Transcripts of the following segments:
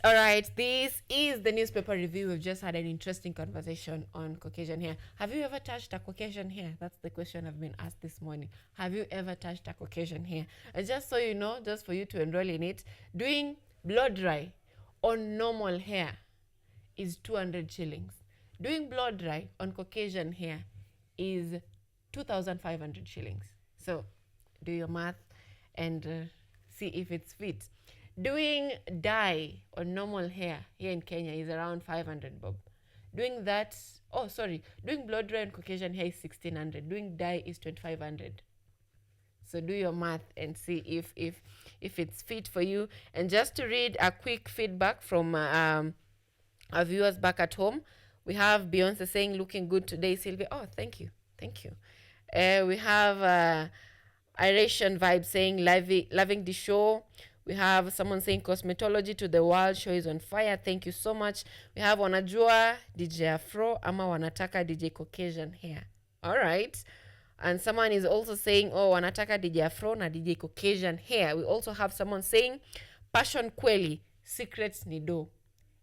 All right. This is the newspaper review. We've just had an interesting conversation on Caucasian hair. Have you ever touched a Caucasian hair? That's the question I've been asked this morning. Have you ever touched a Caucasian hair? And just so you know, just for you to enroll in it, doing blow dry on normal hair is 200 shillings. Doing blow dry on Caucasian hair is 2,500 shillings. So do your math and see if it's fit. Doing dye on normal hair here in Kenya is around 500 bob. Doing that, doing blow dry on Caucasian hair is 1,600. Doing dye is 2,500. So do your math and see if it's fit for you. And just to read a quick feedback from our viewers back at home, we have Beyonce saying, looking good today, Sylvia. Oh, thank you. We have Iration Vibe saying, loving the show. We have someone saying, cosmetology to the world, show is on fire. Thank you so much. We have wanajua DJ Afro ama wanataka DJ Caucasian hair. All right. And someone is also saying, wanataka DJ Afro na DJ Caucasian hair. We also have someone saying, passion kweli, secrets ni do.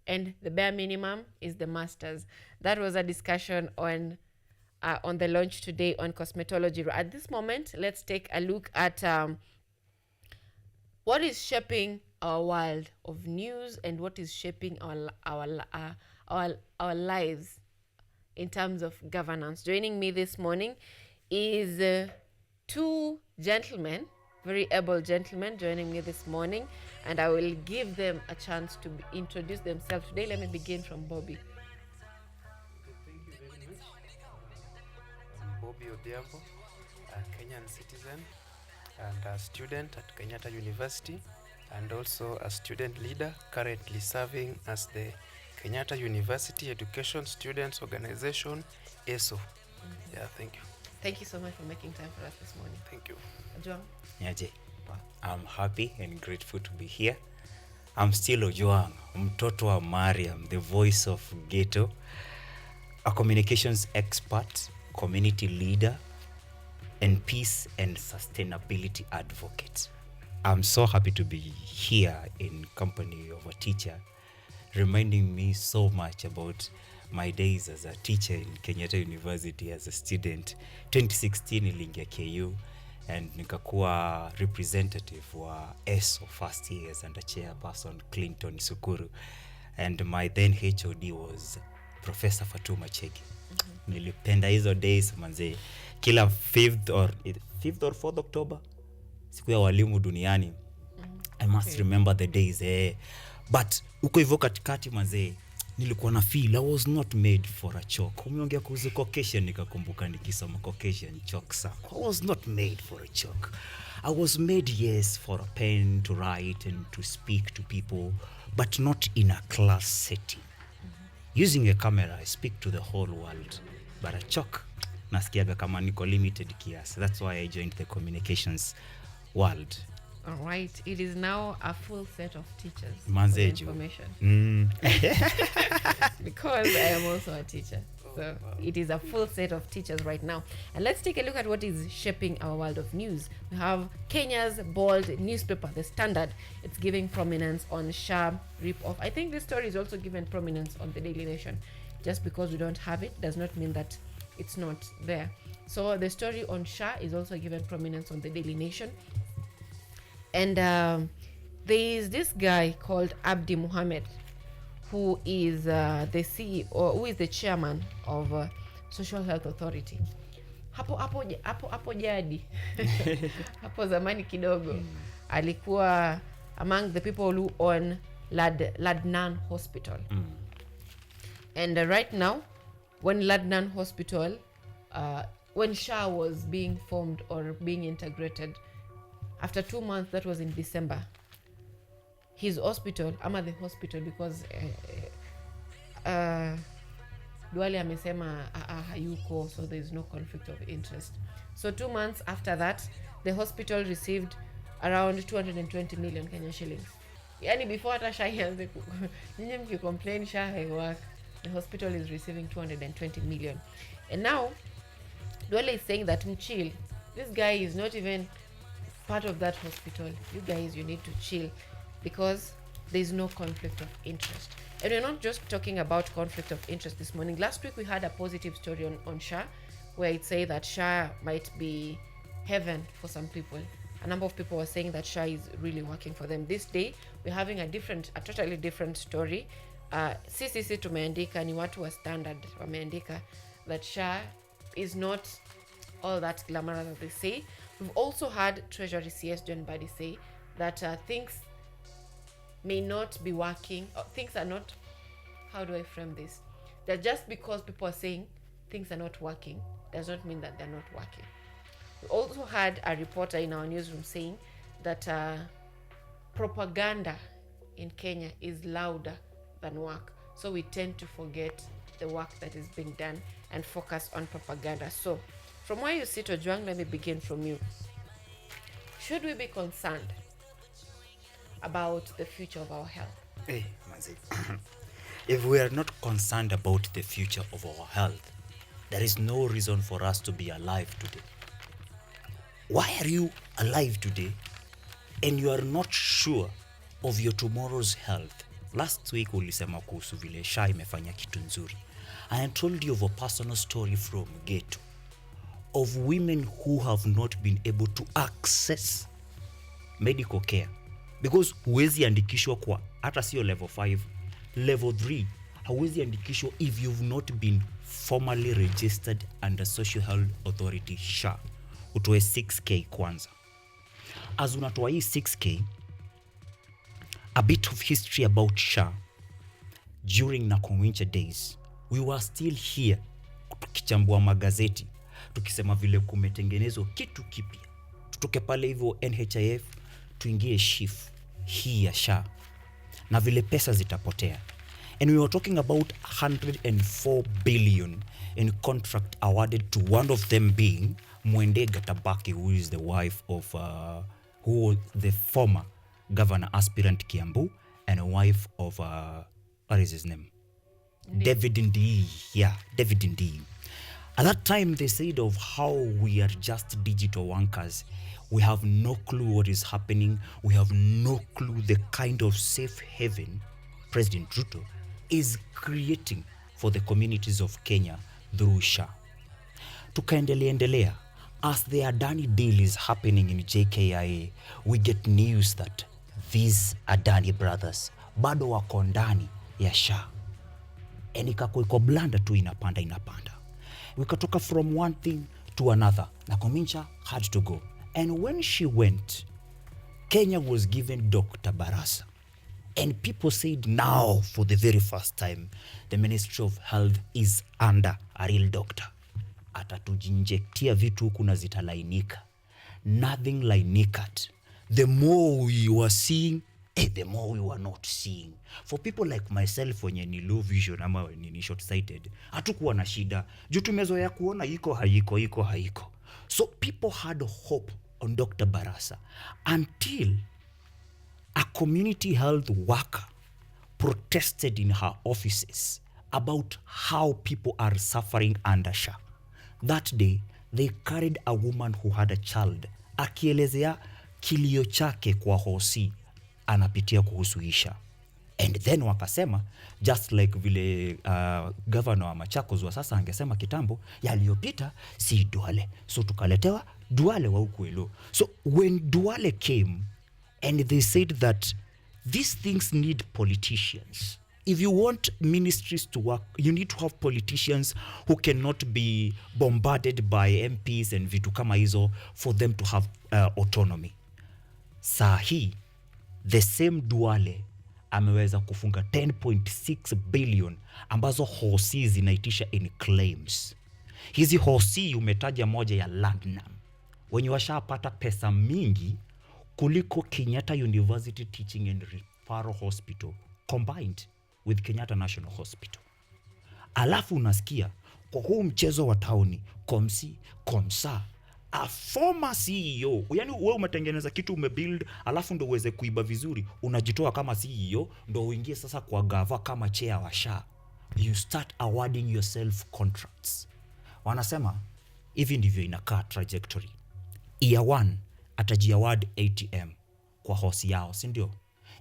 And the bare minimum is the masters. That was a discussion on the launch today on cosmetology. At this moment, let's take a look at what is shaping our world of news and what is shaping our lives in terms of governance. Joining me this morning is two gentlemen, very able gentlemen joining me this morning, and I will give them a chance to introduce themselves today. Let me begin from Bobby. Thank you very much. I'm Bobby Odhiambo, a Kenyan citizen and a student at Kenyatta University, and also a student leader currently serving as the Kenyatta University Education Students Organization, ESO. Yeah, thank you. Thank you so much for making time for us this morning. Thank you. Joang. Nyaje. I'm happy and grateful to be here. I'm still Ojuang, mtoto wa Mariam, the voice of Ghetto, a communications expert, community leader, and peace and sustainability advocate. I'm so happy to be here in company of a teacher, reminding me so much about my days as a teacher in Kenyatta University as a student. 2016 niliingia KU and nikakuwa representative wa ESO first years and a chairperson Clinton Sukuru, and my then HOD was Professor Fatuma Chege. Nilipenda hizo days manze. Kila 5th or 4th October siku ya walimu duniani. I must remember the days but uko hivyo katikati manze nilikuwa na feel I was not made for a chalk. Umeongea kuhusu Caucasian nikakumbuka nikisoma Caucasian chalk sa. I was not made for a chalk. I was made, yes, for a pen to write and to speak to people, but not in a class setting. Using a camera, I speak to the whole world, but a chalk nasikiaga kama niko limited kiasi. That's why I joined the communications world. All right. It is now a full set of teachers. Manzeju. Information. Because I am also a teacher. So it is a full set of teachers right now. And let's take a look at what is shaping our world of news. We have Kenya's bold newspaper, The Standard. It's giving prominence on SHA rip-off. I think this story is also given prominence on the Daily Nation. Just because we don't have it does not mean that it's not there. So the story on SHA is also given prominence on the Daily Nation. And there is this guy called Abdi Mohammed, who is the CEO, or who is the chairman of Social Health Authority. Hapo jadi hapo zamani kidogo alikuwa among the people who own Ladnan Hospital. And right now, when Ladnan Hospital, when SHA was being formed or being integrated, after 2 months, that was in December, his hospital, ama the hospital, because Duale amesema hayuko, so there is no conflict of interest. So 2 months after that, the hospital received around 220 million Kenya shillings. Yani before hata SHA ianze nyinyi mkicomplain SHA haiwork, the hospital is receiving 220 million. And now, Duale is saying that mchill, this guy is not even part of that hospital. You guys, you need to chill, because there's no conflict of interest. And we're not just talking about conflict of interest this morning. Last week we had a positive story on SHA, where it said that SHA might be heaven for some people. A number of people were saying that SHA is really working for them. This day we're having a totally different story. CCC tumeandika, ni watu wa standard wameandika that SHA is not all that glamorous as they say. We've also had Treasury CS John Badi say that things may not be working, or things are not, how do I frame this? That just because people are saying things are not working does not mean that they're not working. We also had a reporter in our newsroom saying that propaganda in Kenya is louder than work. So we tend to forget the work that is being done and focus on propaganda. So from where you sit, Ojwang, let me begin from you. Should we be concerned about the future of our health? Hey, Manzi. If we are not concerned about the future of our health, there is no reason for us to be alive today. Why are you alive today and you are not sure of your tomorrow's health? Last week ulisema kuhusu vile SHA imefanya kitu nzuri. I told you of a personal story from ghetto of women who have not been able to access medical care because huwezi andikishwa kwa hata sio level 5, level 3 hauwezi andikishwa if you've not been formally registered under Social Health Authority SHA. Utoe 6K kwanza. As unatoa hii 6K, a bit of history about SHA. During Nakonwincha days, we were still here tukichambua magazeti tukisema vile kumetengenezwa kitu kipya. Tutoke pale hivyo NHIF tuingie SHIF hii ya SHA na vile pesa zitapotea. And we were talking about 104 billion in contract awarded to one of them being Mwende Gatabaki, who is the wife of who was the former governor aspirant Kiambu and a wife of what is his name? David Ndii. Yeah, David Ndii. At that time they said of how we are just digital wankers. We have no clue what is happening. We have no clue the kind of safe haven President Ruto is creating for the communities of Kenya through SHA. Tukaendelea. As the Adani deal is happening in JKIA, we get news that these Adani brothers bado wako ndani ya SHA. And iko blanda tu inapanda. We katoka from one thing to another. Nakomincha had to go. And when she went, Kenya was given Dr. Barasa. And people said now, for the very first time, the Ministry of Health is under a real doctor. Atatujinjektia vitu huku na zitalainika. Nothing lainicad. The more we were seeing, the more we were not seeing. For people like myself wenye ni low vision ama ni short-sighted, hatukuwa na shida. Juu tumezoea kuona iko haiko. So people had hope on Dr. Barasa until a community health worker protested in her offices about how people are suffering under SHA. That day, they carried a woman who had a child, akielezea kilio chake kwa hosi anapitia kuhusu SHA. And then wakasema, just like vile governor wa Machakos wa sasa angesema kitambo, yaliyopita si Duale. So tukaletewa Duale wa ukuelo. So when Duale came, and they said that these things need politicians. If you want ministries to work, you need to have politicians who cannot be bombarded by MPs and vitu kama hizo for them to have autonomy. Sahi, the same Duale ameweza kufunga 10.6 billion ambazo hosi zinaitisha in claims. Hizi hosi umetaja moja ya Landnam. Wenye washapata pesa mingi kuliko Kenyatta University Teaching and Referral Hospital combined with Kenyatta National Hospital. Alafu unasikia kwa huu mchezo wa tauni Komsa a former CEO, yani wewe umetengeneza kitu umebuild, alafu ndo uweze kuiba vizuri, unajitoa kama CEO ndo uingie sasa kwa gava kama chair wa SHA. You start awarding yourself contracts. Wanasema hivi ndivyo inakaa trajectory. Year 1 atajiaward ATM kwa hosi yao, si ndio?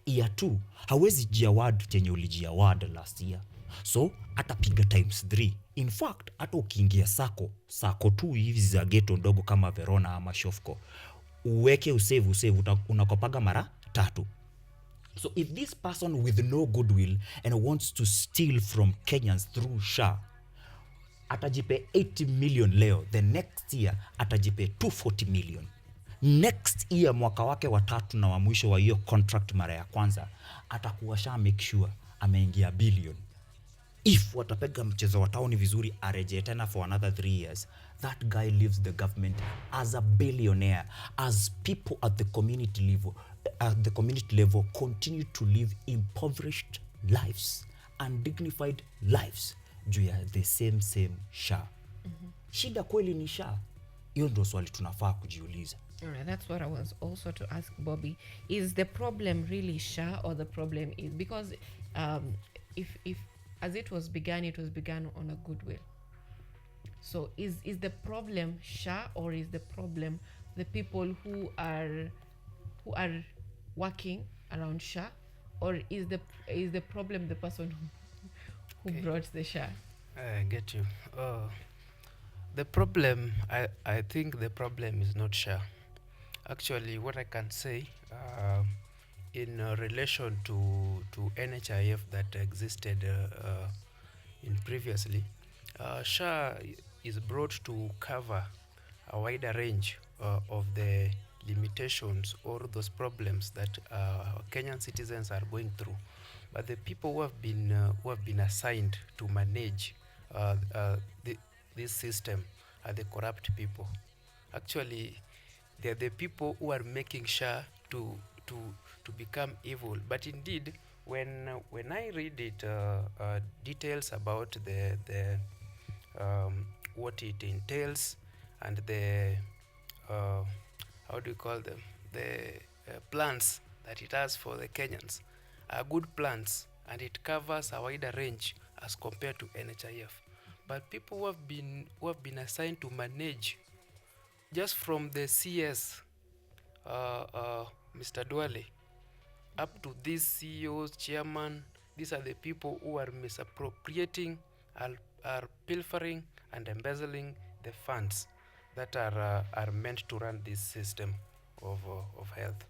year 2 hawezi jiaward chenye ulijiaward last year, so atapiga times 3. In fact hata ukiingia sako tu hivi za ghetto ndogo kama Verona ama Shofco, uweke usave unakopaga mara 3. So if this person with no goodwill and wants to steal from Kenyans through SHA atajipe 80 million leo, the next year atajipe 240 million. Next year mwaka wake wa 3 na wa mwisho wa hiyo contract mara ya kwanza atakuwa sha make sure ameingia billion. If watapega mchezo wa tauni vizuri areje tena for another 3 years, that guy leaves the government as a billionaire, as people at the community level continue to live impoverished lives, undignified lives juu ya the same SHA. Shida kweli ni SHA? Hiyo ndio swali tunafaa kujiuliza. All right, that's what I was also to ask Bobby. Is the problem really SHA, or the problem is because if as it was began on a goodwill. So is the problem SHA, or is the problem the people who are working around SHA, or is the problem the person who brought the SHA? I get you. The problem, I think the problem is not SHA. Actually, what I can say in relation to NHIF that existed in previously, SHA is brought to cover a wider range of the limitations or those problems that Kenyan citizens are going through. But the people who have been assigned to manage this system are the corrupt people. Actually, they are the people who are making SHA to become evil. But indeed, when I read it, details about the what it entails and the how do you call them, the plans that it has for the Kenyans are good plans, and it covers a wider range as compared to NHIF. But people who have been assigned to manage, just from the CS, Mr. Duale, up to these CEOs, chairman, these are the people who are misappropriating, are pilfering and embezzling the funds that are meant to run this system of health.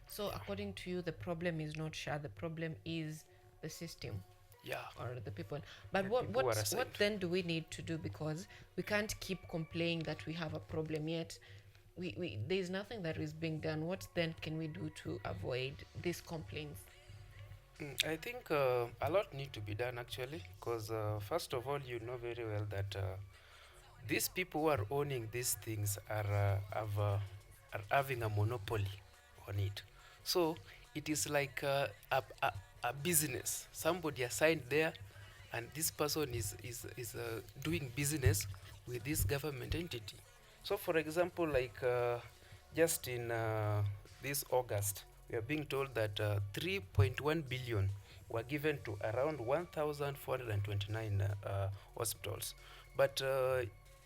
So according to you, the problem is not SHA, the problem is the system. Yeah. Or the people. But The what people are assigned. what then do we need to do? Because we can't keep complaining that we have a problem, yet we there's nothing that is being done. What then can we do to avoid these complaints? I think a lot need to be done, actually, because first of all, you know very well that these people who are owning these things are having a monopoly on it. So it is like a business. Somebody assigned there, and this person is doing business with this government entity. So, for example, like just in this August, we are being told that 3.1 billion were given to around 1,429 hospitals. But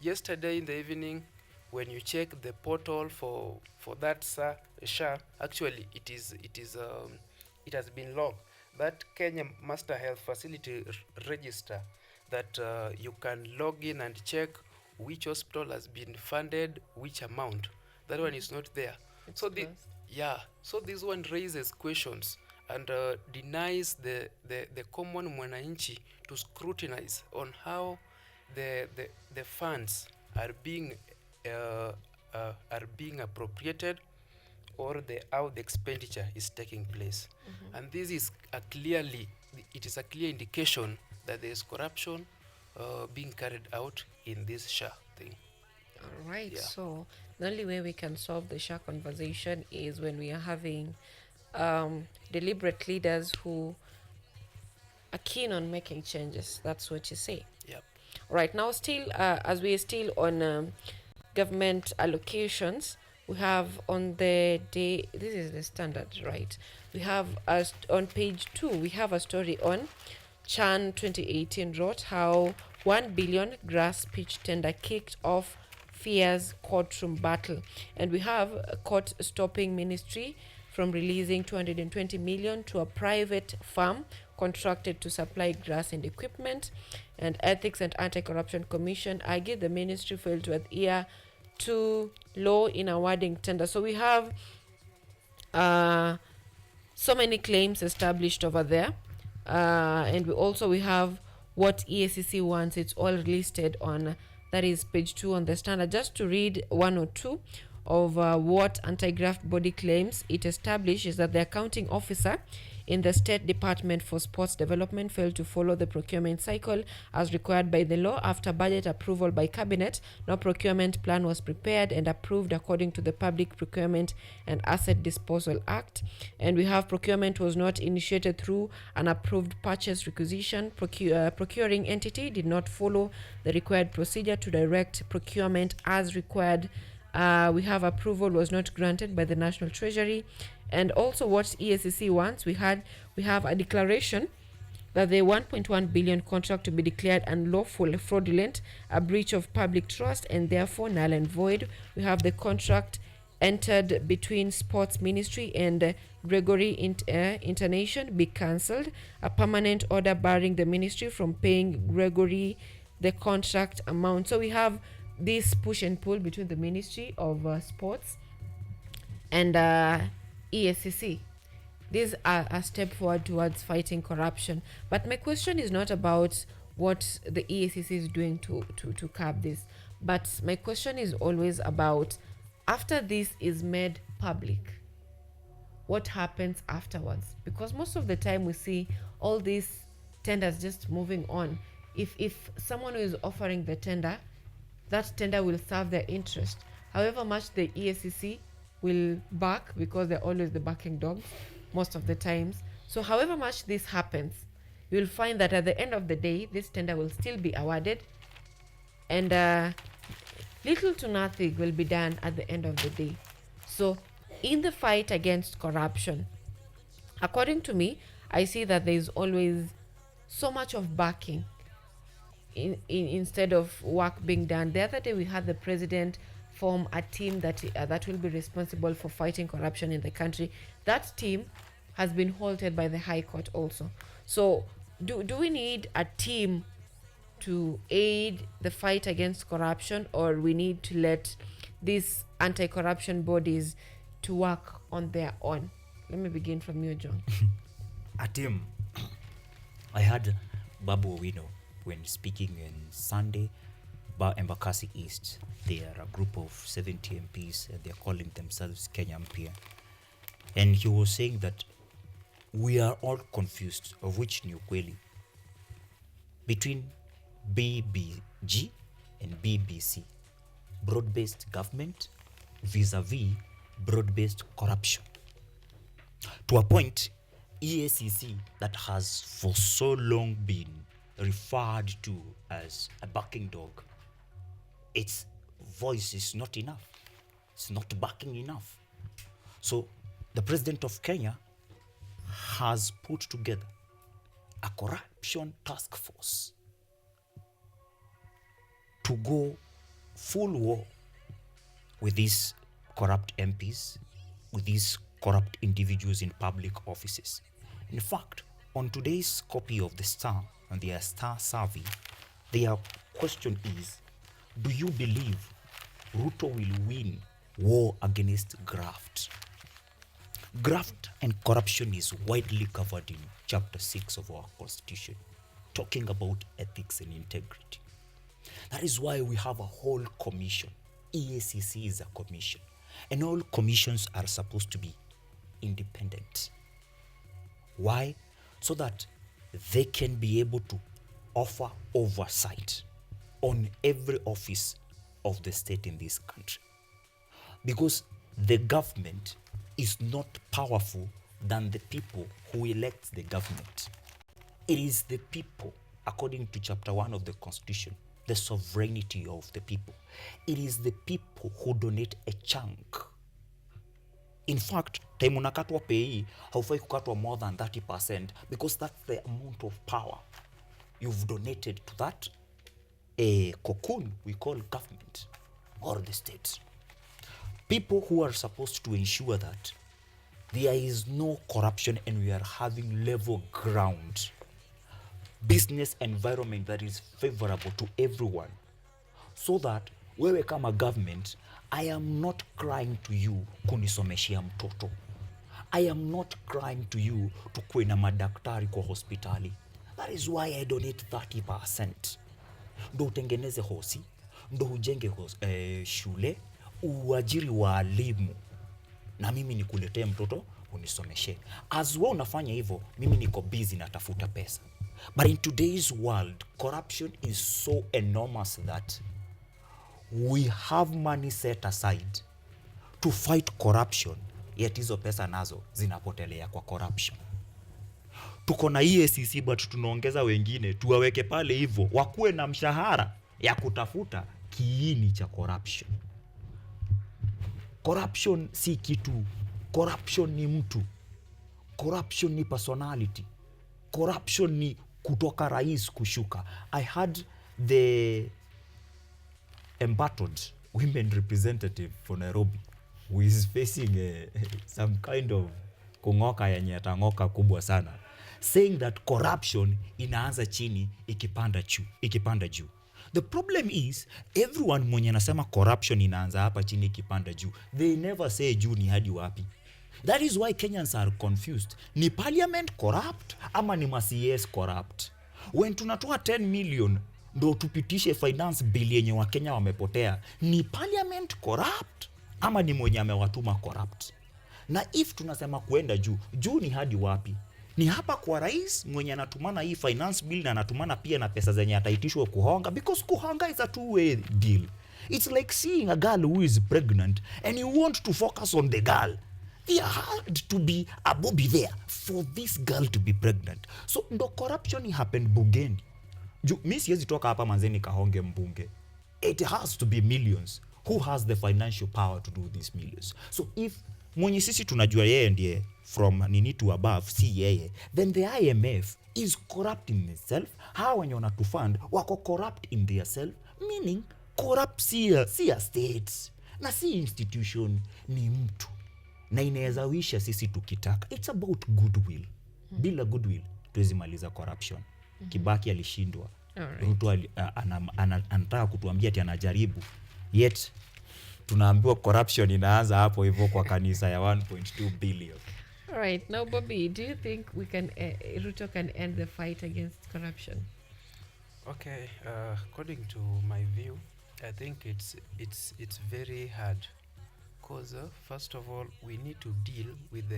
yesterday in the evening, when you check the portal for that SHA, actually it has been logged. That Kenya Master Health Facility register that you can log in and check which hospital has been funded, which amount. That one is not there. It's So closed. this one raises questions and denies the common mwananchi to scrutinize on how the funds are being appropriated, or how the expenditure is taking place. And this is a clear indication that there is corruption being carried out in this SHA thing. All right. Yeah. So the only way we can solve the SHA conversation is when we are having deliberate leaders who are keen on making changes. That's what you say. Yep. Right now, still, as we are still on government allocations, we have on the day, this is the standard, right? We have on page 2, we have a story on Chan 2018 wrote how 1 billion grass pitch tender kicked off fierce courtroom battle. And we have a court stopping ministry from releasing 220 million to a private firm contracted to supply grass and equipment. And Ethics and Anti-Corruption Commission argued the ministry failed to adhere to law in awarding tender. So we have so many claims established over there, and we have what EACC wants. It's all listed on, that is page 2 on the standard. Just to read one or two of what anti-graft body claims, it establishes that the accounting officer in the State Department for Sports Development failed to follow the procurement cycle as required by the law. After budget approval by cabinet, no procurement plan was prepared and approved according to the Public Procurement and Asset Disposal Act. And we have procurement was not initiated through an approved purchase requisition. Procuring entity did not follow the required procedure to direct procurement as required. We have approval was not granted by the National Treasury. And also what EACC wants, we have a declaration that the 1.1 billion contract to be declared unlawful, fraudulent, a breach of public trust, and therefore null and void. We have the contract entered between Sports Ministry and Gregory Internation be cancelled. A permanent order barring the ministry from paying Gregory the contract amount. So we have this push and pull between the Ministry of Sports and EACC. These are a step forward towards fighting corruption. But my question is not about what the EACC is doing to curb this. But my question is always about, after this is made public, what happens afterwards? Because most of the time we see all these tenders just moving on. If someone who is offering the tender, that tender will serve their interest. However much the EACC will back, because they're always the backing dogs most of the times. So however much this happens, you'll find that at the end of the day, this tender will still be awarded, and little to nothing will be done at the end of the day. So in the fight against corruption, according to me, I see that there is always so much of backing instead of work being done. The other day we had the president form a team that will be responsible for fighting corruption in the country. That team has been halted by the High Court also. So do we need a team to aid the fight against corruption, or we need to let these anti-corruption bodies to work on their own? Let me begin from you, John. A team. I had Babu Owino when speaking on Sunday Embakasi East. They are a group of 70 MPs and they're calling themselves Kenya Mpya. And he was saying that we are all confused of which ni ukweli between BBG and BBC, broad-based government vis-a-vis broad-based corruption. To a point, EACC that has for so long been referred to as a backing dog, its voice is not enough. It's not backing enough. So the president of Kenya has put together a corruption task force to go full war with these corrupt MPs, with these corrupt individuals in public offices. In fact, on today's copy of the Star and their Star survey, their question is, do you believe Ruto will win war against graft? Graft and corruption is widely covered in Chapter 6 of our Constitution, talking about ethics and integrity. That is why we have a whole commission. EACC is a commission, and all commissions are supposed to be independent. Why? So that they can be able to offer oversight on every office of the state in this country. Because the government is not powerful than the people who elect the government. It is the people, according to Chapter 1 of the Constitution, the sovereignty of the people. It is the people who donate a chunk. In fact, time unakatwa pay, haufai kukatwa more than 30%, because that's the amount of power you've donated to that a cocoon we call government or the state. People who are supposed to ensure that there is no corruption and we are having level ground business environment that is favorable to everyone, so that wewe kama government, I am not crying to you kunisomeshia mtoto. I am not crying to you tukuwe na madaktari kwa hospitali. That is why I donate 30%. Ndo utengeneze hosi, ndo ujenge shule, uajiri waalimu, na mimi nikuletee mtoto unisomeshe. As well unafanya hivyo, mimi niko busy natafuta pesa. But in today's world, corruption is so enormous that we have money set aside to fight corruption, yet hizo pesa nazo zinapotelea kwa corruption. Tuko na EACC but tunaongeza wengine tuwaweke pale hivyo wakuwe na mshahara ya kutafuta kiini cha corruption. Corruption si kitu, corruption ni mtu, corruption ni personality, corruption ni kutoka rais kushuka. I had the embattled women representative for Nairobi who is facing some kind of kungoka yenye atangoka kubwa sana, saying that corruption inaanza chini ikipanda juu. The problem is everyone mwenye anasema corruption inaanza hapa chini ikipanda juu, they never say juu ni hadi wapi. That is why Kenyans are confused. Ni parliament corrupt ama ni ma-CS corrupt? When tunatoa 10 million ndo tupitishe finance bill yenye wa Kenya wamepotea, ni parliament corrupt ama ni mwenye amewatuma corrupt? Na if tunasema kuenda juu ni hadi wapi? Ni hapa kwa rais mwenye anatumana hii finance bill na anatumana pia na pesa zenye ataitishwa kuhonga, because kuhonga is a two-way deal. It's like seeing a girl who is pregnant and you want to focus on the girl. There had to be a Bobby there for this girl to be pregnant. So ndo corruption happened bungeni. Mi siwezi toka hapa manzeni kahonge mbunge. It has to be millions. Who has the financial power to do these millions? So if mwenye sisi tunajua yeye ndiye from nini to above, si yeye, then the IMF is corrupt in itself. Hawa wenye wanatufund wako corrupt in their self, meaning corrupt si a state na si institution, ni mtu na inaweza wisha sisi tukitaka. It's about goodwill. Bila goodwill tuwezi maliza corruption. Kibaki alishindwa. Ruto anataka kutuambia ati anajaribu, yet tunaambiwa corruption inaanza hapo hivyo kwa kanisa ya 1.2 billion. All right, now Bobby, do you think we can Ruto can end the fight against corruption? Okay, according to my view, I think it's very hard, because first of all we need to deal with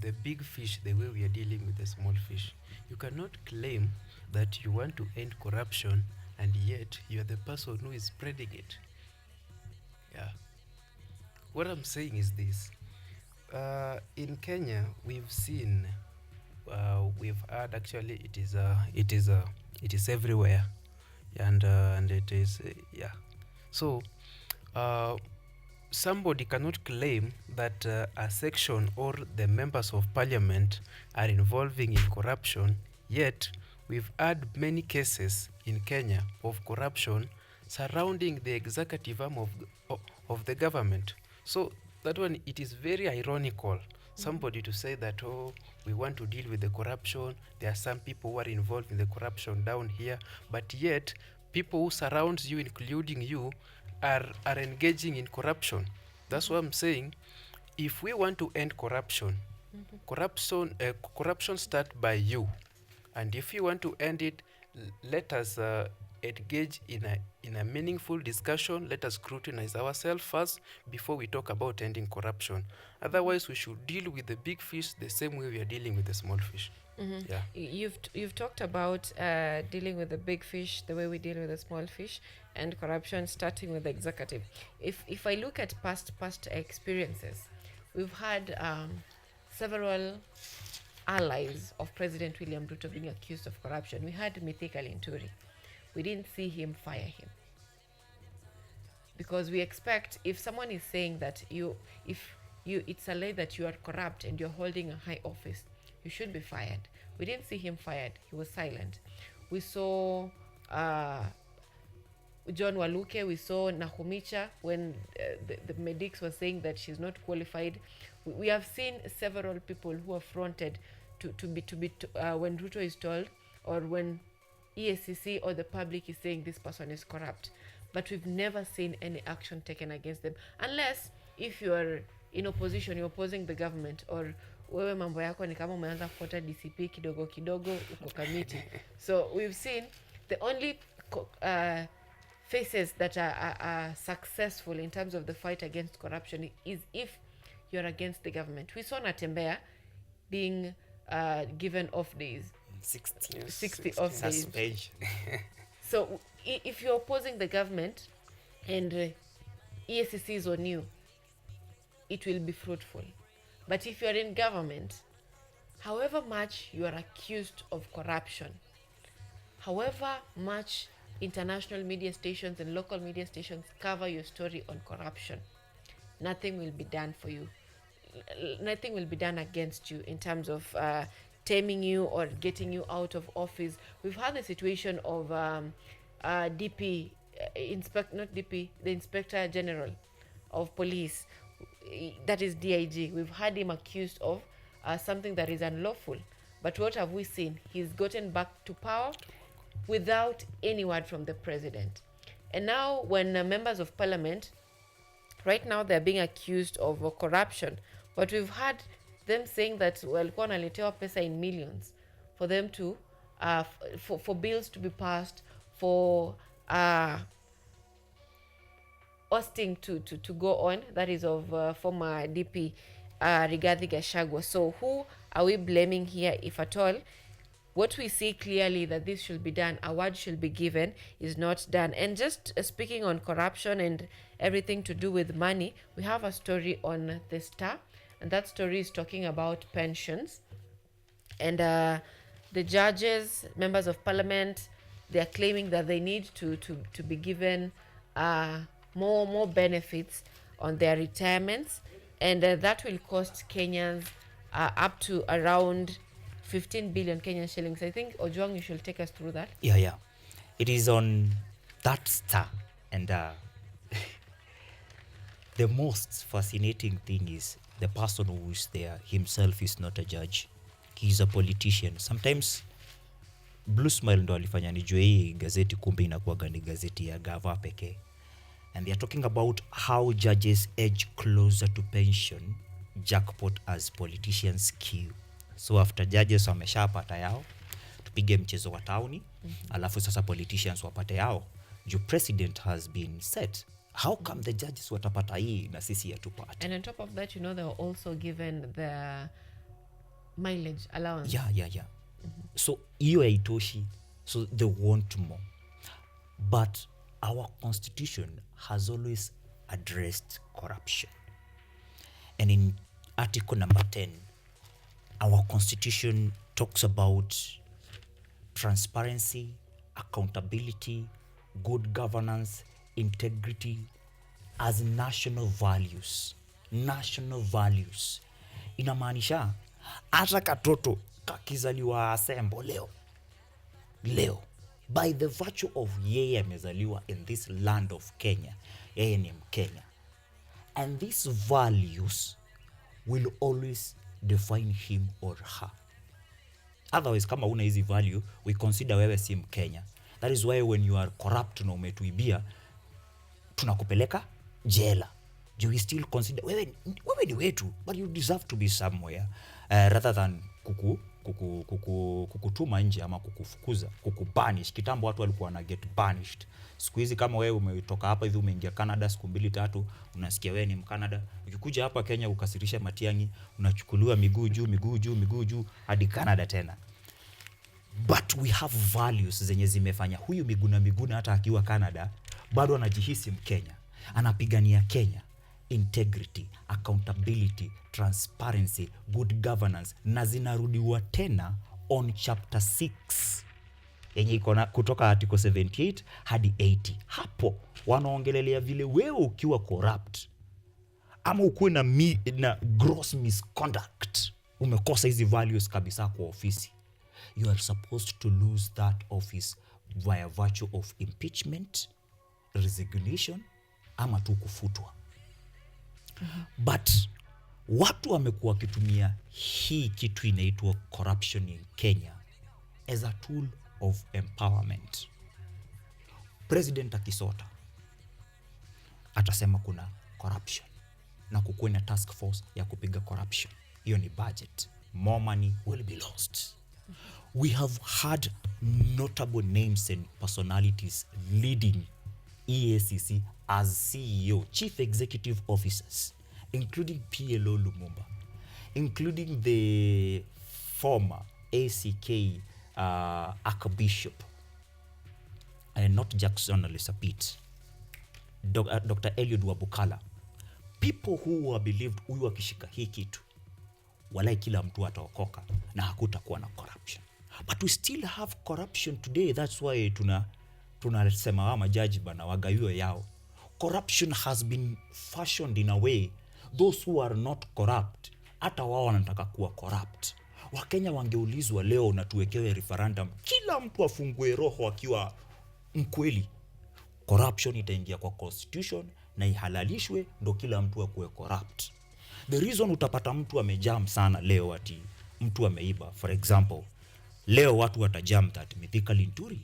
the big fish the way we are dealing with the small fish. You cannot claim that you want to end corruption and yet you are the person who is spreading it. Yeah. What I'm saying is this. In Kenya, we've seen, we've heard, actually it is everywhere, and it is yeah. So somebody cannot claim that a section or the members of parliament are involving in corruption, yet we've had many cases in Kenya of corruption surrounding the executive arm of the government. So that one, it is very ironical, somebody to say that, oh, we want to deal with the corruption, there are some people who are involved in the corruption down here, but yet people who surround you, including you, are engaging in corruption. That's what I'm saying. If we want to end corruption, corruption start by you, and if you want to end it, let us engage in a meaningful discussion. Let us scrutinize ourselves first before we talk about ending corruption. Otherwise, we should deal with the big fish the same way we are dealing with the small fish. Yeah. You've talked about dealing with the big fish the way we deal with the small fish, and corruption starting with the executive. If I look at past experiences, we've had several allies of President William Ruto being accused of corruption. We had Mithika Linturi. We didn't see him fire him, because we expect, if someone is saying that it's alleged that you are corrupt and you're holding a high office, you should be fired. We didn't see him fired. He was silent. We saw John Waluke, we saw Nahumicha when the medics were saying that she's not qualified. We have seen several people who are fronted to be when Ruto is told, or when EACC or the public is saying this person is corrupt. But we've never seen any action taken against them, unless if you're in opposition, you're opposing the government, or wewe mambo yako ni kama umeanza kufuata DCP kidogo kidogo uko kamiti. So we've seen the only faces that are successful in terms of the fight against corruption is if you're against the government. We saw Natembea being given off days, 60 off days. So if you're opposing the government and EACC is on you, it will be fruitful. But if you're in government, however much you are accused of corruption, however much international media stations and local media stations cover your story on corruption, nothing will be done for you. Nothing will be done against you in terms of taming you or getting you out of office. We've had the situation of DP, the Inspector General of Police, that is DIG. We've had him accused of something that is unlawful. But what have we seen? He's gotten back to power without any word from the president. And now when members of parliament, right now they're being accused of corruption, but we've had them saying that walikuwa wanaletewa pesa in millions for them to for bills to be passed, for hosting to go on, that is of former DP Rigathi Gachagua. So who are we blaming here, if at all? What we see clearly that this should be done, a word should be given, is not done. And just speaking on corruption and everything to do with money, we have a story on the Star, and that story is talking about pensions. And the judges, members of parliament, they are claiming that they need to be given more benefits on their retirements, and that will cost Kenyans up to around 15 billion Kenyan shillings. I think Ojwang, you should take us through that. Yeah. It is on that Star, and the most fascinating thing is the person who is there himself is not a judge. He's a politician. Sometimes Blue Smile ndo alifanya nijue hii gazeti kumbe inakuwaga ni gazeti ya gava pekee. And they are talking about how judges edge closer to pension jackpot as politicians queue. So after judges wameshapata yao, tupige mchezo wa tauni, alafu sasa politicians wapate yao. Your president has been set. How come the judges watapata hii na sisi hatupate? And on top of that, they were also given the mileage allowance. Yeah. So hiyo haitoshi. So they want more. But our constitution has always addressed corruption. And in article number 10, our constitution talks about transparency, accountability, good governance, integrity as national values. National values. Inamaanisha hata katoto kakizaliwa asembo leo by the virtue of yeye amezaliwa in this land of Kenya, yeye ni Mkenya, and these values will always define him or her. Otherwise, kama una hizi value, we consider wewe si Mkenya. That is why when you are corrupt na umetuibia, tunakupeleka jela. Do we still consider wewe ni wetu, but you deserve to be somewhere, rather than kukutuma nje ama kukufukuza, kukubanish. Kitambo watu walikuwa na get banished. Siku hizi kama wewe umetoka hapa hivi umeingia Canada siku 2-3, unasikia wewe ni Mkanada. Ukikuja hapa Kenya ukasirisha Matiang'i, unachukuliwa miguu juu hadi Canada tena. But we have values zenye zimefanya huyu Miguna hata akiwa Canada bado anajihisi Mkenya. Anapigania Kenya. Integrity, accountability, transparency, good governance, na zinarudiwa tena on chapter 6 yenye iko kutoka article 78 hadi 80. Hapo wanaongelelea vile wewe ukiwa corrupt ama ukuwe na gross misconduct, umekosa hizi values kabisa kwa ofisi, you are supposed to lose that office via virtue of impeachment resignation ama tu kufutwa. But watu wamekuwa wakitumia hii kitu inaitwa corruption in Kenya as a tool of empowerment. President akisota atasema kuna corruption na kukuwe na task force ya kupiga corruption. Hiyo ni budget. More money will be lost. We have had notable names and personalities leading EACC as CEO, Chief Executive Officers, including PLO Lumumba, including the former ACK Archbishop, and not Jackson Lesapit, Dr. Eliud Wabukala. People who were believed huyu akishika hii kitu walai kila mtu ataokoka na hakutakuwa na corruption. But we still have corruption today. That's why tunasema wa majaji bana wagaiwe yao. Corruption has been fashioned in a way those who are not corrupt hata wao wanataka kuwa corrupt. Wakenya wangeulizwa leo na tuwekewe referendum, kila mtu afungue roho akiwa mkweli, corruption itaingia kwa constitution na ihalalishwe, ndo kila mtu akuwe corrupt. The reason utapata mtu amejam sana leo ati mtu ameiba, for example, leo watu watajam that Mithika Linturi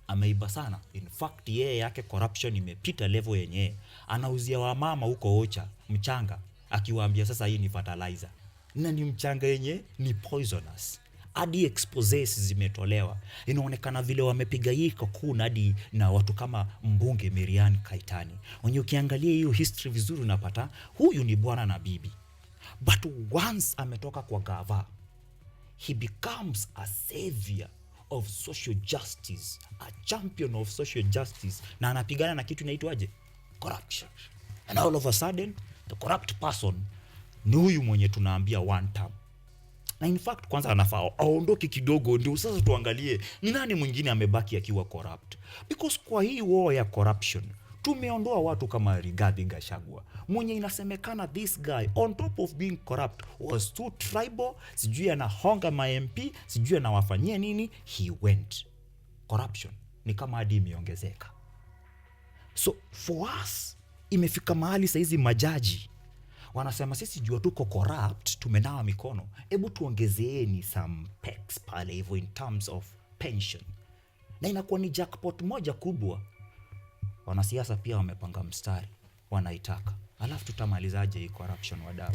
ameiba sana. In fact yeye yake corruption imepita level yenye anauzia wamama huko Ocha mchanga akiwaambia sasa hii ni fertilizer na ni mchanga yenye ni poisonous. Hadi exposes zimetolewa, inaonekana vile wamepiga hii cocoon hadi na watu kama mbunge Miriam Kaitani. Wenye ukiangalia hiyo history vizuri unapata huyu ni bwana na bibi, but once ametoka kwa gava he becomes a savior of social justice, a champion of social justice, na anapigana na kitu inaitwaje corruption. And all of a sudden the corrupt person ni huyu mwenye tunaambia one term. Na in fact kwanza anafaa aondoke kidogo, ndio sasa tuangalie ni nani mwingine amebaki akiwa corrupt. Because kwa hii war ya corruption tumeondoa watu kama Rigathi Gachagua mwenye inasemekana this guy on top of being corrupt was too tribal, sijui anahonga ma MP, sijui anawafanyia nini, he went. Corruption ni kama hadi imeongezeka. So for us imefika mahali saizi majaji wanasema sisi jua tuko corrupt, tumenawa mikono, hebu tuongezeeni some pecs pale hivyo in terms of pension. Na inakuwa ni jackpot moja kubwa. Wanasiasa pia wamepanga mstari, wanaitaka. Alafu tutamalizaje hii corruption wadau?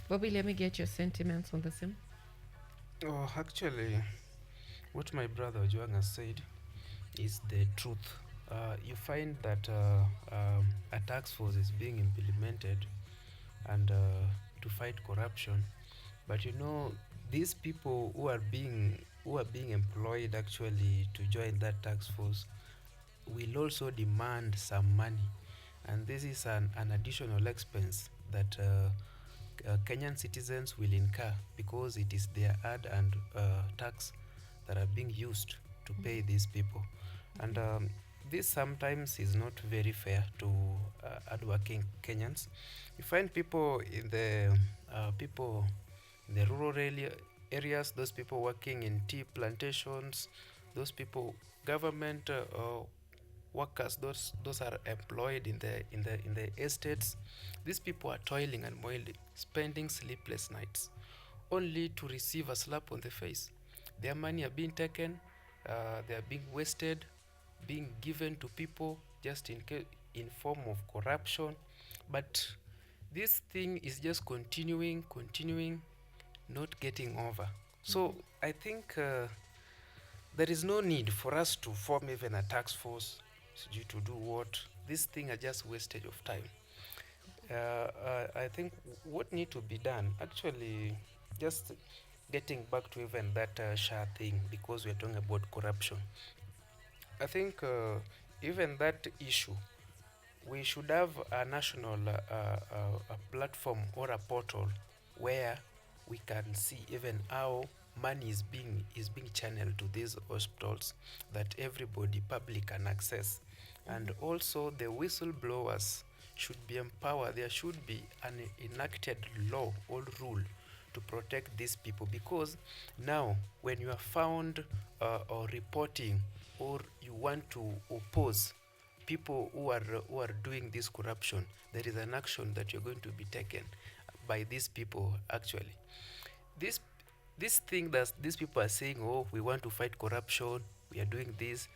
Bobby, let me get your sentiments on the same. Oh, actually, what my brother Ojuang has said is the truth. You find that a task force is being implemented and to fight corruption, but you know these people who are being employed actually to join that task force will also demand some money, and this is an additional expense that Kenyan citizens will incur because it is their ad and tax that are being used to pay these people. And this sometimes is not very fair to hardworking Kenyans. You find people in the rural areas, those people working in tea plantations, those people, government workers, those are employed in the estates. These people are toiling and moiling, spending sleepless nights, only to receive a slap on the face. Their money are being taken, they are being wasted, being given to people just in form of corruption. But this thing is just continuing, not getting over. So I think there is no need for us to form even a task force due to do what. This thing are just wastage of time. I think what need to be done, actually, just getting back to even that SHA thing, because we're talking about corruption. I think even that issue, we should have a national a platform or a portal where we can see even how money is being channeled to these hospitals, that everybody, public, can access. And also the whistleblowers should be empowered. There should be an enacted law or rule to protect these people, because now when you are found or reporting or you want to oppose people who are doing this corruption, there is an action that you're going to be taken by these people. Actually, this this thing that these people are saying, oh, we want to fight corruption, we are doing this,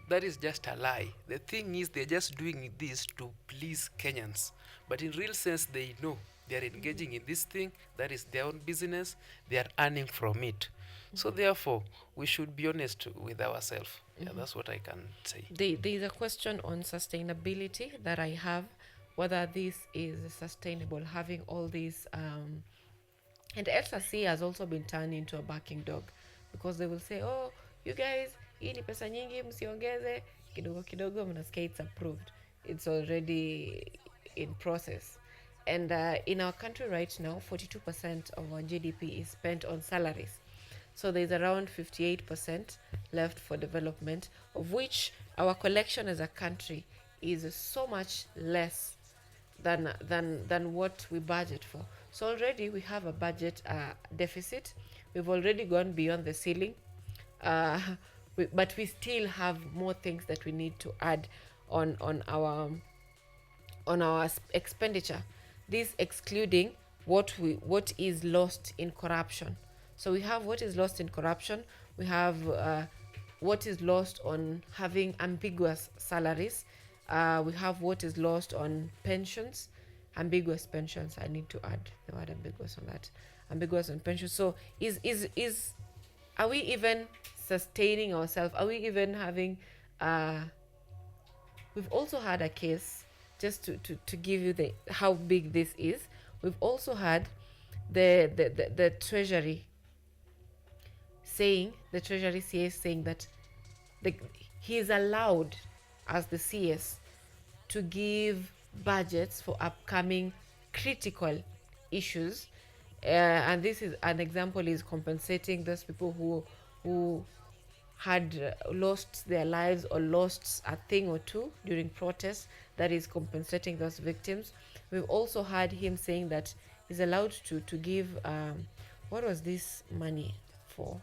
that is just a lie. The thing is, they're just doing this to please Kenyans, but in real sense they know they are engaging in this thing, that is their own business, they are earning from it. So therefore we should be honest with ourselves. Yeah, that's what I can say. There is a question on sustainability that I have, whether this is sustainable, having all these and SRC has also been turned into a backing dog, because they will say, oh, you guys, hii ni pesa nyingi, msiongeze, kidogo kidogo mnasikia it's approved, it's already in process. And in our country right now, 42% of our GDP is spent on salaries. So there's around 58% left for development, of which our collection as a country is so much less than what we budget for. So already we have a budget deficit. We've already gone beyond the ceiling, but we still have more things that we need to add on our expenditure. This excluding what is lost in corruption. So we have what is lost in corruption. We have what is lost on having ambiguous salaries. We have what is lost on pensions, ambiguous pensions. I need to add the word ambiguous on that. Ambiguous on pensions. So are we even sustaining ourselves? Are we even having? We've also had a case, just to give you how big this is. We've also had the Treasury CS saying that he is allowed as the CS to give budgets for upcoming critical issues, and this is an example, is compensating those people who had lost their lives or lost a thing or two during protests, that is compensating those victims. We've also had him saying that he's allowed to give what was this money for?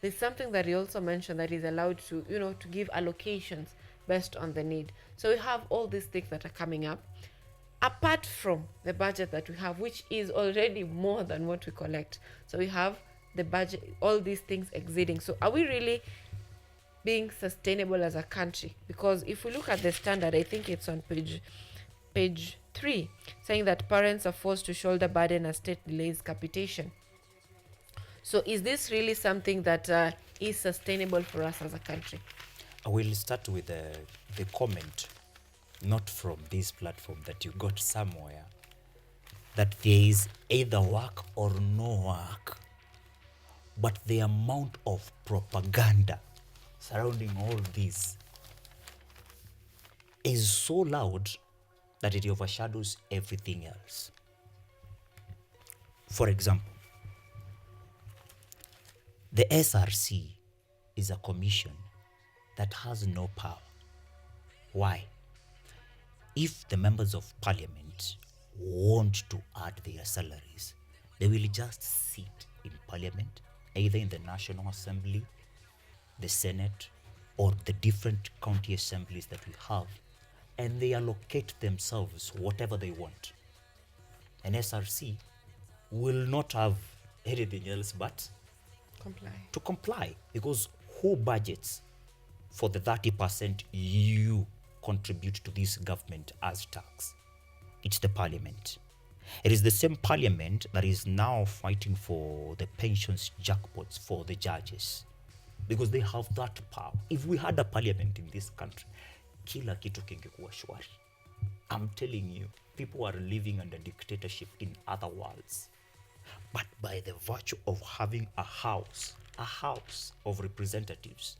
There's something that he also mentioned, that he's allowed to to give allocations based on the need. So we have all these things that are coming up, apart from the budget that we have, which is already more than what we collect. So we have the budget, all these things exceeding. So are we really being sustainable as a country? Because if we look at the standard, I think it's on page 3, saying that parents are forced to shoulder burden as state delays capitation. So is this really something that is sustainable for us as a country? I will start with the comment, not from this platform, that you got somewhere, that there is either work or no work, but the amount of propaganda surrounding all this is so loud that it overshadows everything else. For example, the SRC is a commission that has no power. Why? If the members of parliament want to add their salaries, they will just sit in parliament, either in the National Assembly, the Senate, or the different county assemblies that we have, and they allocate themselves whatever they want. An SRC will not have anything else but to comply, because who budgets for the 30% you contribute to this government as tax? It's the parliament. It is the same parliament that is now fighting for the pensions jackpots for the judges, because they have that power. If we had a parliament in this country, kila kitu kingekuwa shwari. I'm telling you, people are living under dictatorship in other worlds. But by the virtue of having a house of representatives,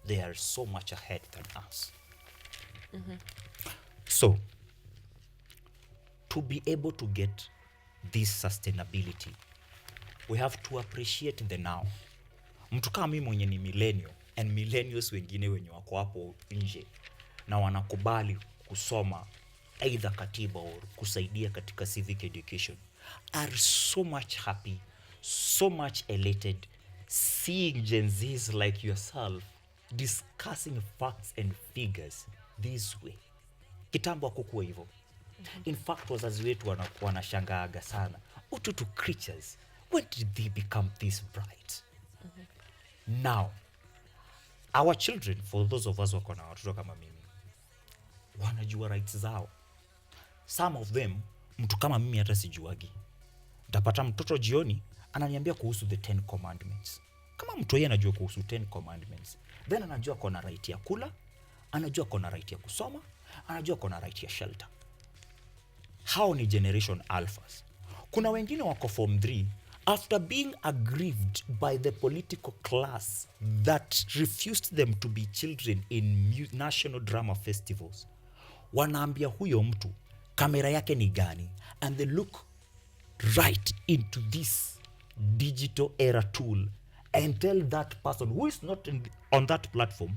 they are so much ahead than us. So, to be able to get this sustainability, we have to appreciate the now. Mtu kama mimi mwenye ni millennial, and millennials wengine wenye wako hapo nje na wanakubali kusoma either katiba or kusaidia katika civic education, are so much happy, so much elated seeing Gen Zs like yourself discussing facts and figures this way. Kitambo hakukuwa hivyo. In fact, wazazi wetu wanashangaaga sana. Ututu creatures, when did they become this bright? Now, our children, for those of us wako na watoto kama mimi, wanajua rights zao. Some of them, mtu kama mimi hata sijuagi. Tapata mtoto jioni, ananiambia kuhusu the 10 commandments. Kama mtu yeye anajua kuhusu 10 commandments, then anajua kona right ya kula, anajua kona right ya kusoma, anajua kona right ya shelter. Hao ni generation alphas. Kuna wengine wako form 3 after being aggrieved by the political class that refused them to be children in national drama festivals. Wanaambia huyo mtu kamera yake ni gani, and they look right into this digital era tool and tell that person who is not on that platform,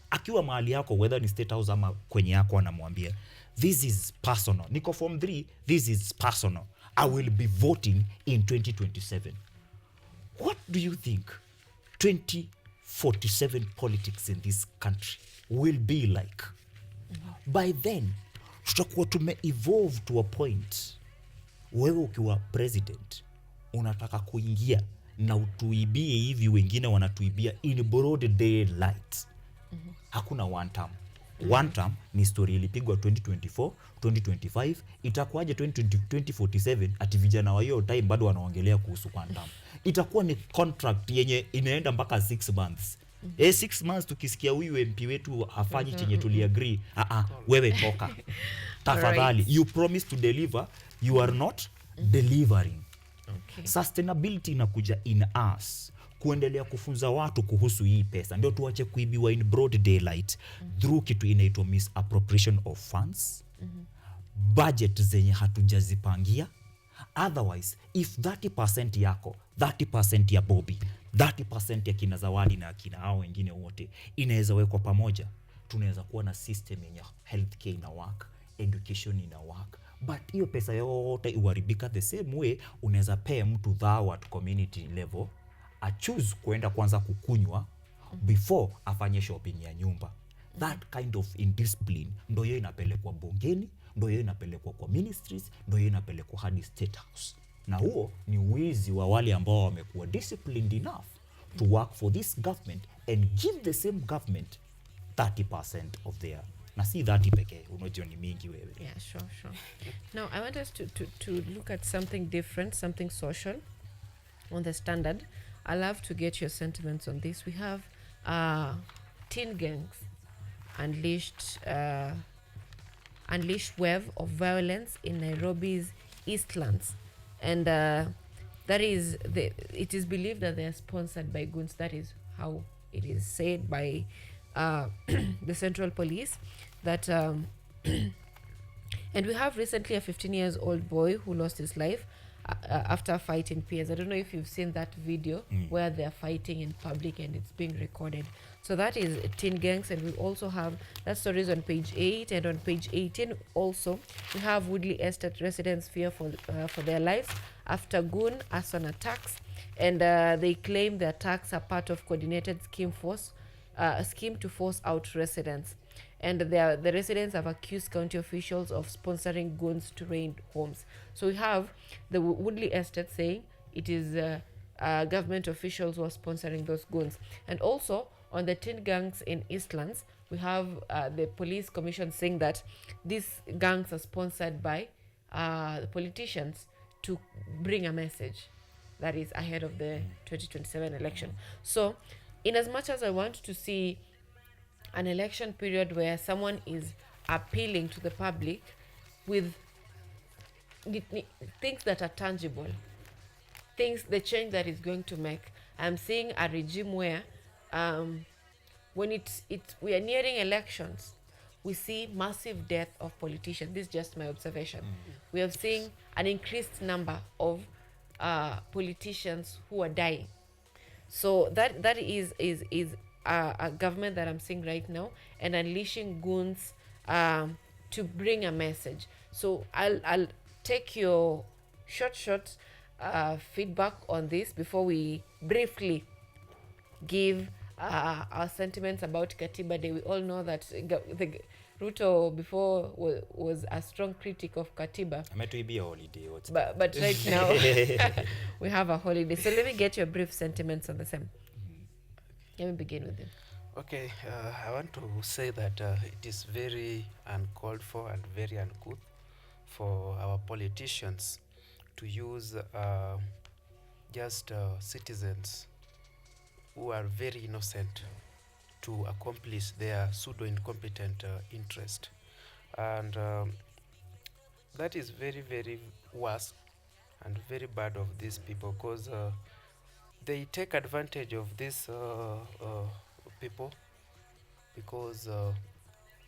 akiwa mahali yako, whether ni State House ama kwenye yako, anamwambia this is personal. Niko form 3, this is personal. I will be voting in 2027. What do you think 2047 politics in this country will be like? By then, tutakuwa tume-evolve to a point, wewe ukiwa president, unataka kuingia na utuibie hivi wengine wanatuibia in broad daylight. Hakuna one term. One term ni story ilipigwa 2024, 2025, itakuwaje 2047 ati vijana wa hiyo time bado wanaongelea kuhusu one term. Itakuwa ni contract yenye inaenda mpaka 6 months. 6 months tukisikia huyu MP wetu hafanyi chenye tuliagree, wewe toka. Tafadhali, you promise to deliver, you are not delivering. Okay. Sustainability inakuja in us, kuendelea kufunza watu kuhusu hii pesa, ndio tuache kuibiwa in broad daylight through kitu inaitwa misappropriation of funds, budget zenye hatujazipangia. Otherwise, if 30% yako, 30% ya Bobby, 30% ya kina Zawadi na kina hao wengine wote inaweza wekwa pamoja, tunaweza kuwa na system yenye healthcare ina work, education ina work. But hiyo pesa yote iwaribika the same way. Unaweza pay mtu dhao at community level, a choose kuenda kwanza kukunywa before afanye shopping ya nyumba. That kind of indiscipline ndio hiyo inapelekwa bungeni, ndio hiyo inapelekwa kwa ministries, ndio hiyo inapelekwa hadi State House. Na huo ni wizi wa wale ambao wamekuwa disciplined enough to work for this government and give the same government 30% of their, na si 30 pekee, unajua ni mingi wewe. Yeah, sure. Now, I want us to look at something different, something social on the standard. I'll love to get your sentiments on this. We have teen gangs unleashed wave of violence in Nairobi's Eastlands. And it is believed that they are sponsored by goons. That is how it is said by the Central Police. That and we have recently a 15-year-old boy who lost his life after fighting peers. I don't know if you've seen that video where they're fighting in public and it's being recorded. So that is teen gangs, and we also have that stories on page 8, and on page 18 also we have Woodley Estate residents fear for their lives after goon arson attacks, and they claim the attacks are part of coordinated scheme to force out residents. And the residents have accused county officials of sponsoring goons to raid homes. So we have the Woodley Estate saying it is government officials who are sponsoring those goons. And also on the teen gangs in Eastlands, we have the police commission saying that these gangs are sponsored by the politicians to bring a message that is ahead of the 2027 election. So in as much as I want to see an election period where someone is appealing to the public with things that are tangible, the change that is going to make, I'm seeing a regime where when we are nearing elections, we see massive death of politicians. This is just my observation. We have seen an increased number of politicians who are dying. So that is a government that I'm seeing right now, and unleashing goons to bring a message. So I'll take your short feedback on this before we briefly give our sentiments about Katiba Day. We all know that Ruto before was a strong critic of Katiba. Ametuibia holiday. What's But right now we have a holiday. So let me get your brief sentiments on the same. Let me begin with you. Okay, I want to say that it is very uncalled for and very uncouth for our politicians to use just citizens who are very innocent to accomplish their pseudo incompetent interest. And that is very, very worse and very bad of these people, because they take advantage of these people, because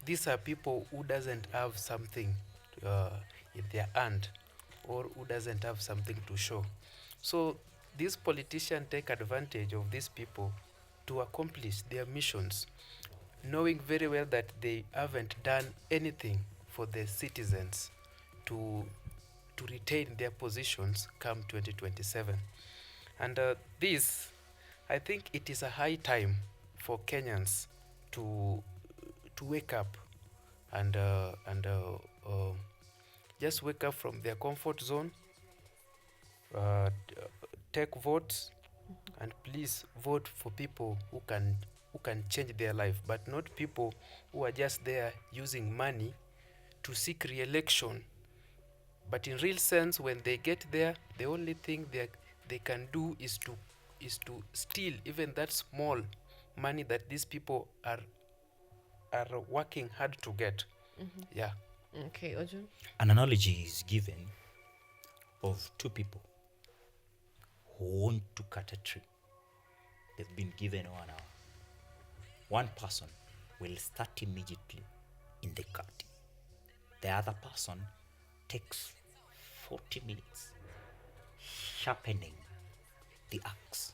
these are people who doesn't have something uh, in their hand, or who doesn't have something to show. So these politicians take advantage of these people to accomplish their missions, knowing very well that they haven't done anything for the citizens to retain their positions come 2027. And this, I think it is a high time for Kenyans to wake up and just wake up from their comfort zone, take votes, and please vote for people who can change their life, but not people who are just there using money to seek re-election. But in real sense, when they get there, the only thing they can do is to steal even that small money that these people are working hard to get. Yeah. Okay, Ojun. An analogy is given of two people who want to cut a tree. They've been given 1 hour. One person will start immediately in the cutting. The other person takes 40 minutes sharpening the axe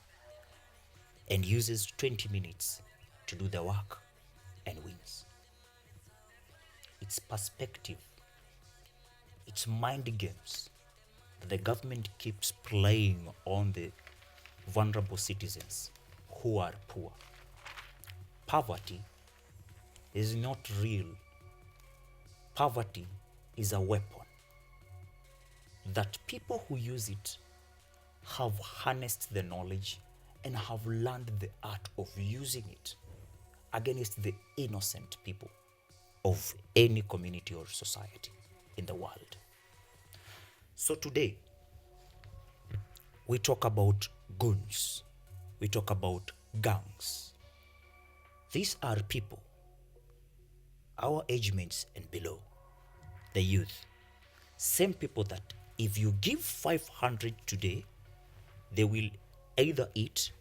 and uses 20 minutes to do the work and wins. It's perspective. It's mind games that the government keeps playing on the vulnerable citizens who are poor. Poverty is not real. Poverty is a weapon that people who use it have harnessed the knowledge and have learned the art of using it against the innocent people of any community or society in the world. So today, we talk about goons, we talk about gangs. These are people, our age mates and below, the youth, same people that if you give 500 today, they will either eat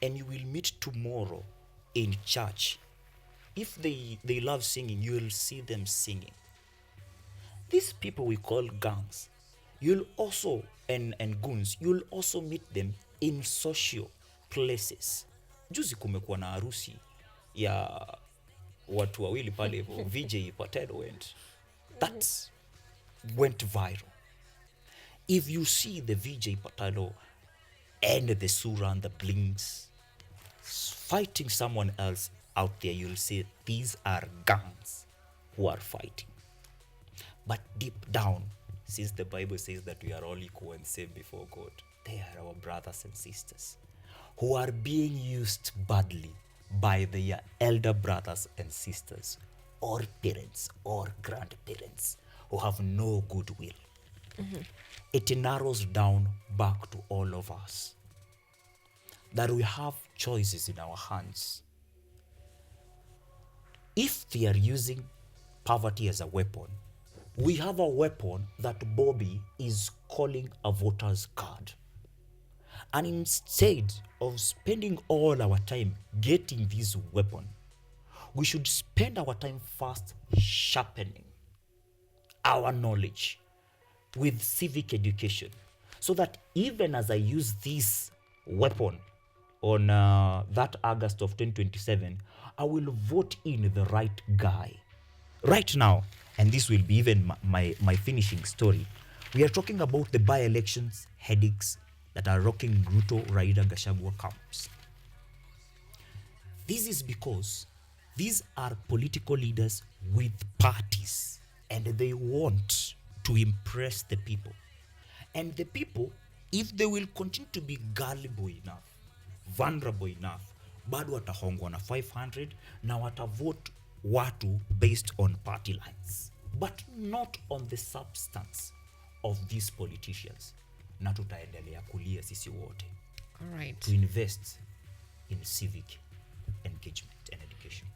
and you will meet tomorrow in church. If they love singing, you will see them singing. These people we call gangs, you'll also, and goons, you'll also meet them in social places. Juzi kumekuwa na harusi ya watu wawili pale hivyo, VJ Patel that went viral. If you see the VJ Patalo and the Sura and the Blinks fighting someone else out there, you'll see these are gangs who are fighting. But deep down, since the Bible says that we are all equal and same before God, they are our brothers and sisters who are being used badly by their elder brothers and sisters or parents or grandparents who have no goodwill. It narrows down back to all of us that we have choices in our hands. If they are using poverty as a weapon, we have a weapon that Bobby is calling a voter's card. And instead of spending all our time getting this weapon, we should spend our time first sharpening our knowledge with civic education, so that even as I use this weapon on that August of 2027, I will vote in the right guy. Right now, and this will be even my finishing story, we are talking about the by-elections headaches that are rocking Ruto, Raila, Gachagua camps. This is because These are political leaders with parties, and they want to impress the people. And the people, if they will continue to be gullible enough, vulnerable enough, bado watahongwa na 500 na watavote watu based on party lines, but not on the substance of these politicians. Na tutaendelea kulia sisi wote. All right. To invest in civic engagement and education.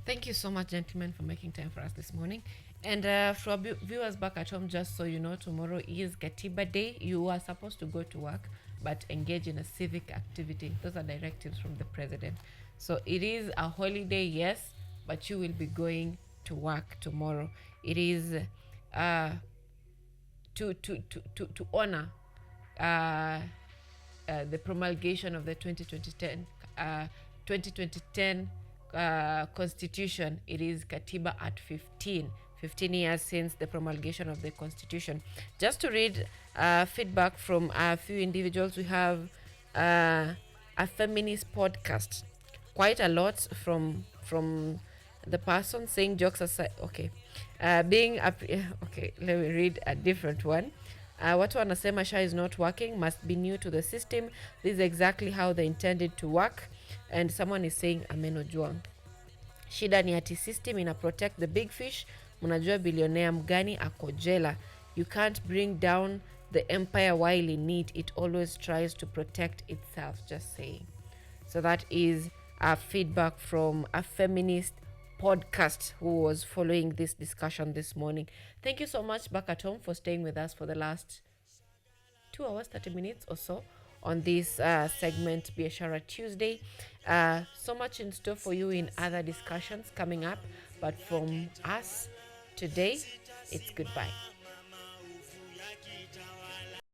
Thank you so much, gentlemen, for making time for us this morning. And for our viewers back at home, just so you know, tomorrow is Katiba Day. You are supposed to go to work, but engage in a civic activity. Those are directives from the president. So it is a holiday, yes, but you will be going to work tomorrow. It is to honor the promulgation of the 2010 Constitution. It is Katiba at 15 years since the promulgation of the Constitution. Just to read feedback from a few individuals, we have a feminist podcast. Quite a lot from the person saying, jokes aside, okay. Okay, let me read a different one. Watu wanasema SHA is not working, must be new to the system. This is exactly how they intended to work. And someone is saying ameno juang. Shida ni ati system ina protect the big fish. Mnajua billionaire mgani ako jela. You can't bring down the empire while in need. It always tries to protect itself. Just saying. So that is a feedback from a feminist podcast who was following this discussion this morning. Thank you so much, back at home, for staying with us for the last 2 hours 30 minutes or so on this segment, Biashara Tuesday. So much in store for you in other discussions coming up, but from us today, it's goodbye.